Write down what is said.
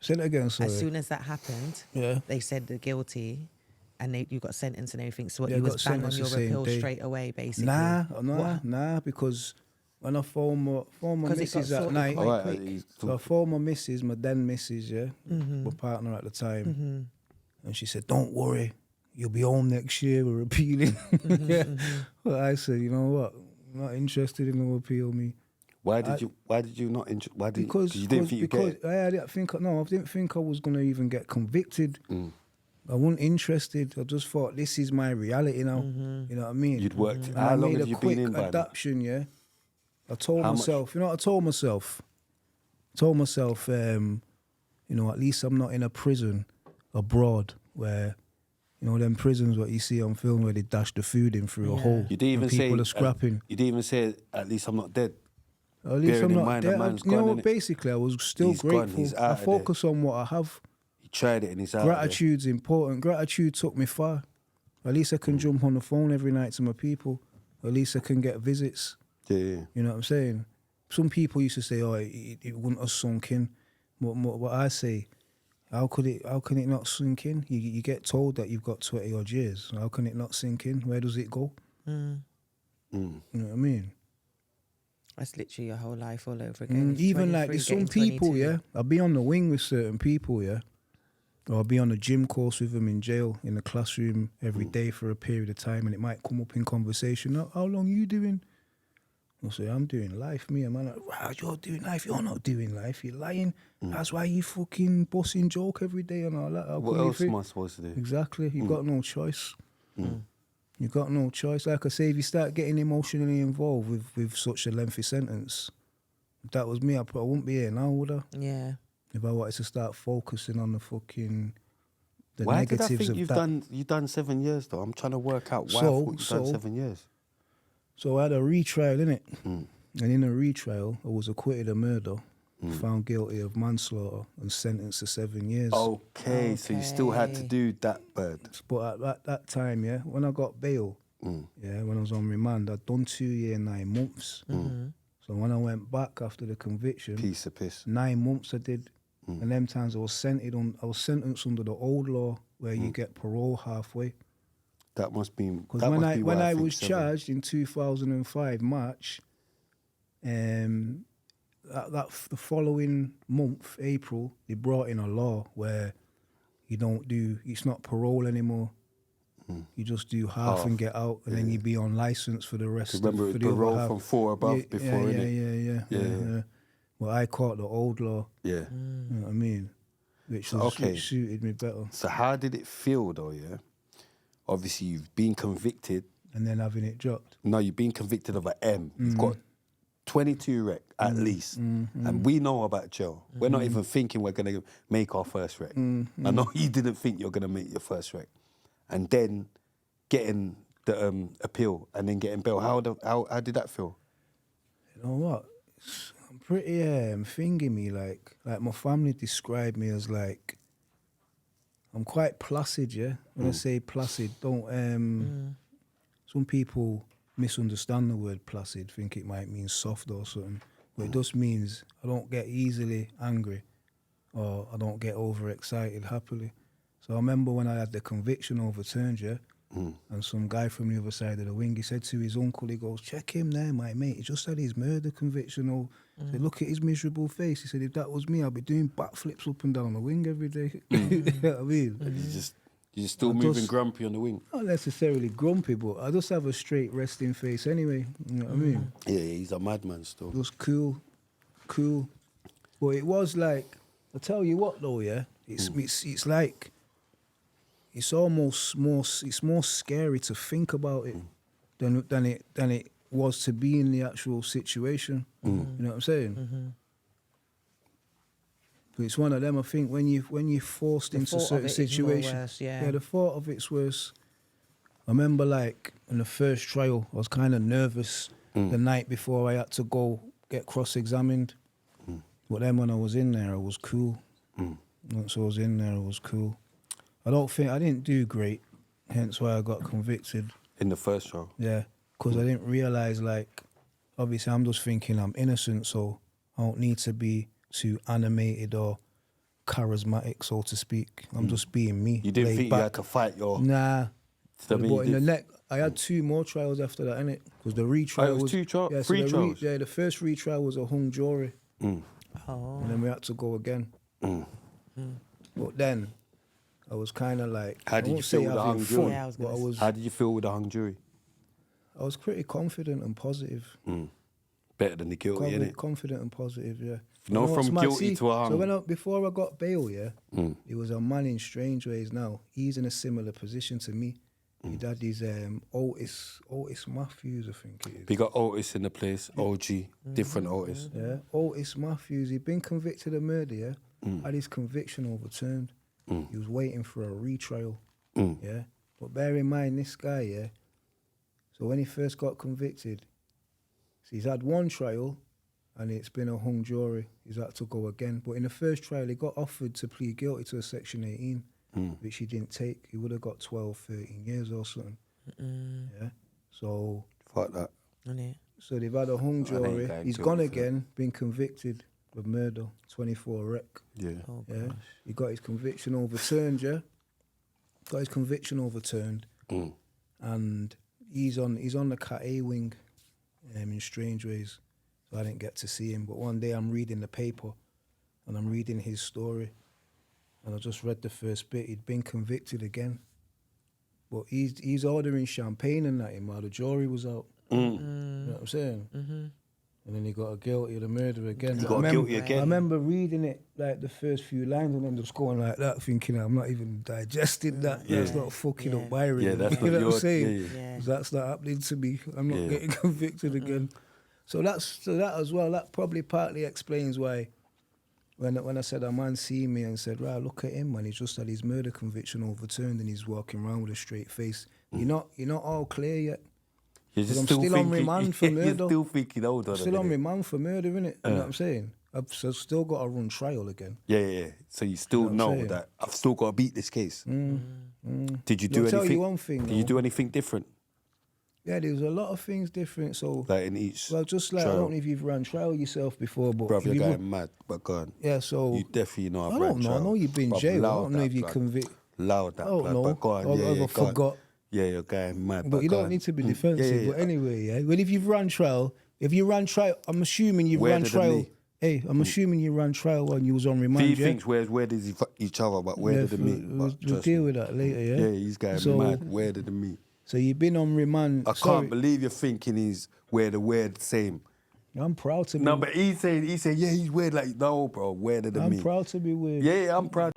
Say that again, sorry. As soon as that happened, they said they're guilty, and you got sentenced and everything. So what, you was bang on your appeal straight away, basically? Nah, because when I phone my missus at night, so I phoned my missus, my then missus, my partner at the time, and she said, "Don't worry, you'll be home next year. We're appealing." But I said, you know what? I'm not interested in no appeal, me. Why did you not? Because you didn't think you get it? I didn't think I was gonna even get convicted. I wasn't interested. I just thought this is my reality now. You know what I mean? You'd worked. How long have you been in? I made a quick adaptation. I told myself. You know what I told myself? You know, at least I'm not in a prison abroad where, you know, them prisons what you see on film where they dash the food in through a hole. You didn't even people are scrapping. You didn't even say, "At least I'm not dead." At least I'm not dead. You know what? Basically, I was still grateful. I focus on what I have. He tried it and he's out. Gratitude's important. Gratitude took me far. At least I can jump on the phone every night to my people. At least I can get visits. Yeah. You know what I'm saying? Some people used to say, "Oh, it wouldn't have sunk in." What I say, how can it not sink in? You get told that you've got 20 odd years. How can it not sink in? Where does it go? You know what I mean? That's literally your whole life all over again. Even like there's some people, I'll be on the wing with certain people, or I'll be on a gym course with them in jail, in the classroom every day for a period of time, and it might come up in conversation. How long are you doing? I'll say, I'm doing life, me. And man, like, wow, you're doing life. You're not doing life. You're lying. That's why you fucking busting joke every day and all that. What else am I supposed to do? Exactly. You've got no choice. You've got no choice. Like I say, if you start getting emotionally involved with such a lengthy sentence, if that was me, I wouldn't be here now, would I? Yeah. If I wanted to start focusing on the fucking negatives of that. Why did I think you've done 7 years though? I'm trying to work out why I thought you've done 7 years. So I had a retrial, innit? And in a retrial, I was acquitted of murder, found guilty of manslaughter and sentenced to 7 years. Okay, so you still had to do that, bird. But at that time, when I got bail, when I was on remand, I'd done 2 years, 9 months. So when I went back after the conviction, piece of piss. 9 months I did. And them times I was sentenced under the old law where you get parole halfway. That must be because when I was charged in 2005 March, the following month April they brought in a law where it's not parole anymore. You just do half and get out, and then you be on license for the rest. Remember for the parole other half. from 4 above before, innit? Yeah. Well, I caught the old law. Yeah. You know what I mean? Which suited me better. So how did it feel though, Obviously, you've been convicted. And then having it dropped. No, you've been convicted of an M. You've got 22 rec, at least. And we know about jail. We're not even thinking we're going to make our first rec. I know you didn't think you're going to make your first rec. And then getting the appeal and then getting bail. How did that feel? You know what? I'm pretty thingy me. Like my family described me as like, I'm quite placid, When I say placid, don't some people misunderstand the word placid, think it might mean soft or something. But it just means I don't get easily angry or I don't get overexcited happily. So I remember when I had the conviction overturned, and some guy from the other side of the wing, he said to his uncle, he goes, "Check him there, my mate. He just had his murder conviction." He said, "Look at his miserable face." He said, "If that was me, I'd be doing backflips up and down the wing every day." You know what I mean? You're just still moving grumpy on the wing. Not necessarily grumpy, but I just have a straight resting face anyway. You know what I mean? Yeah, he's a madman still. Just cool. But it was like, I tell you what though, it's like, it's almost more scary to think about it than it was to be in the actual situation. You know what I'm saying? But it's one of them. I think when you're forced into certain situations, the thought of it's worse. I remember like in the first trial, I was kind of nervous the night before I had to go get cross-examined. But then when I was in there, I was cool. Once I was in there, I was cool. I didn't do great, hence why I got convicted. In the first trial? Yeah, because I didn't realise, like, obviously I'm just thinking I'm innocent, so I don't need to be too animated or charismatic, so to speak. I'm just being me. You didn't think back. you had to fight your... Nah. I mean, But in the neck, I had 2 more trials after that, innit? Because the retrial was 2 trials? Yeah, 3 trials? The first retrial was a hung jury. Mm. Oh. And then we had to go again. But then, I was kind of like... How did you feel with the hung jury? Yeah, How did you feel with the hung jury? I was pretty confident and positive. Better than the guilty, innit? Confident and positive, yeah. No, from guilty to a hung. So before I got bail, yeah, it was a man in strange ways now. He's in a similar position to me. He'd had his Otis Matthews, I think it is. We got Otis in the place, OG, different Otis. Yeah, Otis Matthews. He'd been convicted of murder, yeah. Had his conviction overturned. He was waiting for a retrial, yeah. But bear in mind, this guy, yeah, so when he first got convicted, so he's had 1 trial and it's been a hung jury. He's had to go again. But in the first trial, he got offered to plead guilty to a Section 18, which he didn't take. He would have got 12, 13 years or something. Yeah. So... Fuck that. So they've had a hung jury. He's gone again, been convicted of murder, 24 rec. Yeah. Oh, Yeah. He got his conviction overturned, yeah? Got his conviction overturned. And he's on the Cat A wing in strange ways. So I didn't get to see him. But one day I'm reading the paper and I'm reading his story. And I just read the first bit. He'd been convicted again. But he's ordering champagne and that while the jury was out. You know what I'm saying? And then he got guilty of the murder again. He got guilty again? I remember reading it, like the first few lines, and then just going like that, thinking, I'm not even digesting that. That's not fucking up Byron. Yeah, that's you not know what I'm saying? Yeah. That's not happening to me. I'm not getting convicted again. So that as well, that probably partly explains why when I said a man seen me and said, right, look at him, man, he's just had his murder conviction overturned and he's walking around with a straight face. You're not all clear yet. You're just I'm still still on remand for murder. You're still thinking, hold on. I'm still on remand for murder, innit? You know what I'm saying? I've still got to run trial again. Yeah. So you still know that I've still got to beat this case. Did you do anything? I'll tell you one thing. Did you do anything different? Yeah, there was a lot of things different. So, like in each. Well, just like trial. I don't know if you've run trial yourself before, but bruv, you're going mad. But go on. Yeah, so you definitely know I've I ran don't know. trial. I know you've been Bruv, jail. I loud don't know that if you blood. convict. Loud that. I don't blood, know. But go on. I forgot. Yeah, you're going mad. But you don't need to be defensive. But anyway, yeah. Well, if you've run trial, I'm assuming you've run trial. Hey, I'm assuming you ran trial when you was on remand. He thinks where did he fuck each other, but where did they meet? We'll deal with that later, yeah? Yeah, he's going mad. Where did they meet? So you've been on remand. I can't believe you're thinking he's where the same. I'm proud to be. No, but he said, yeah, he's weird. Like, no, bro, where did they meet? I'm proud to be weird. Yeah, I'm proud.